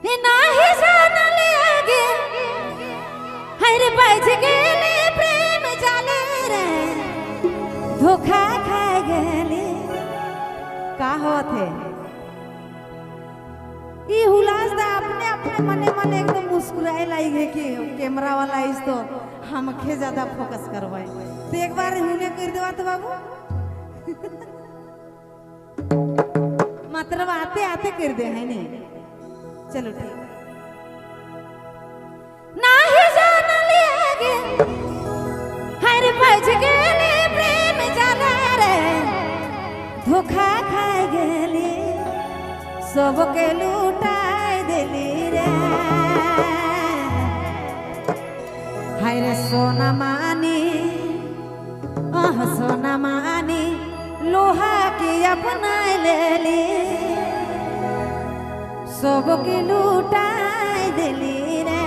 हे नाही जानले आगे हर बज गेले प्रेम जाले रे धोखा खा गेले का होत है ई हुलास दा अपने अपने मने मने एकदम मुस्कुराए लाई है कि कैमरा वाला इस तो हमके ज्यादा फोकस करवाए तो एक बार हुने कर देवा तो बाबू मतलब आते आते कर दे है नहीं चलो ठीक नाही जानले आगे हर बज गेले प्रेम जाला रे धोखा खा गेले सबके लूटाई देली रे हाय रे सोना मानी सोना मानी लोहा की अपना लेली सबके लूटाई देली रे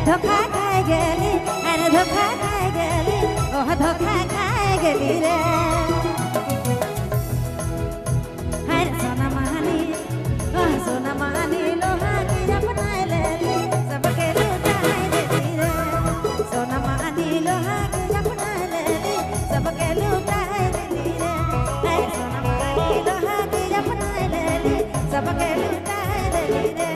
धोखा खा गेली अरे धोखा खा गेली ओह धोखा खा गेली रे हाय सोना मानी ओह सोना मानी लोहा की अपना लेली सबके लूटाई देली रे सोना मानी लोहा की अपना लेली सबके लूटाई देली रे हाय सोना मानी लोहा की अपना लेली सबके लूटाई देली रे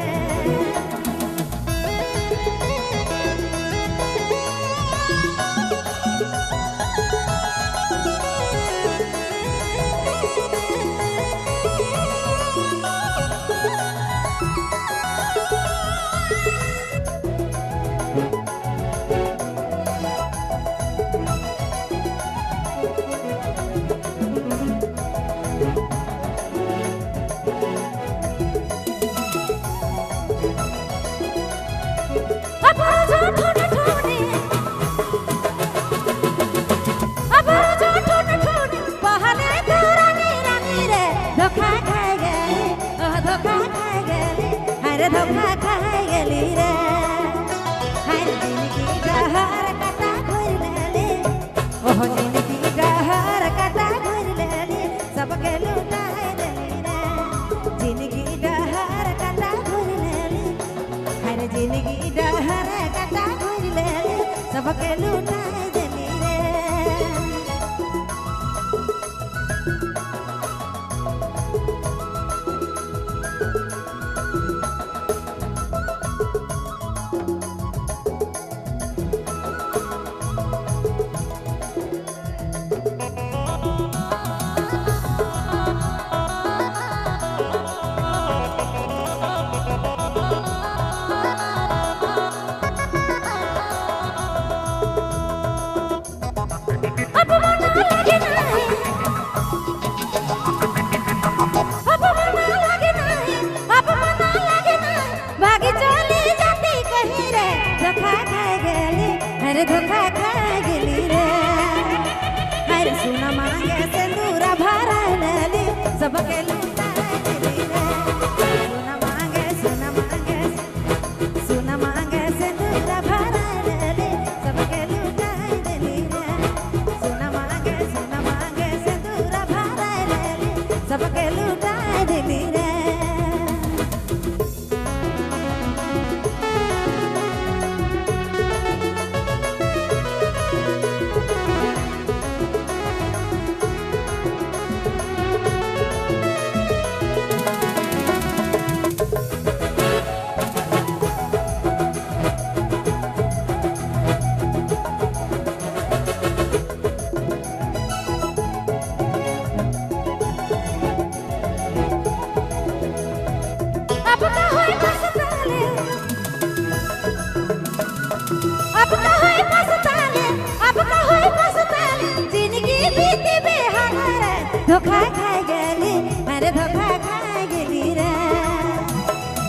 धोखा खाए गेली, अरे धोखा खाए गेली रे।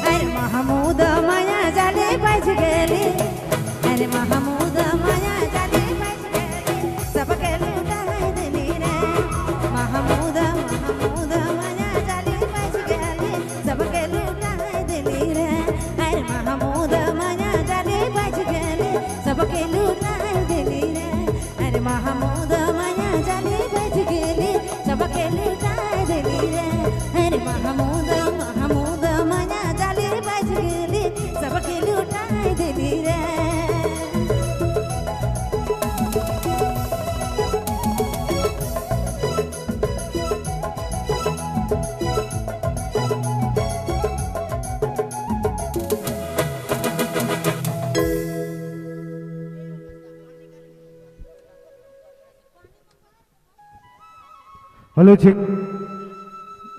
अरे महमूद माया जाले बच गेली, अरे महमूद माया जाले बच गेली, सबके लुटाए दिली रे। महमूद माया जाले बच गेली, सबके लुटाए दिली रे। अरे महमूद माया जाले बच गेली, सबके लुटाए दिली रे। अरे महमूद माया जाले बच गेली, सबके लुटाए दिली रे। अरे महमूद माया जाले बच गेली, सबके लुटाए दिली रे। हेलो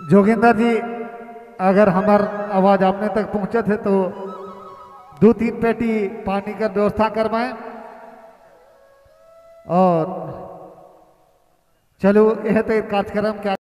जोगिंदर जी, अगर हमार आवाज आपने तक पहुंचे थे तो 2-3 पेटी पानी का व्यवस्था करवाएं। और चलो यह तो कार्यक्रम क्या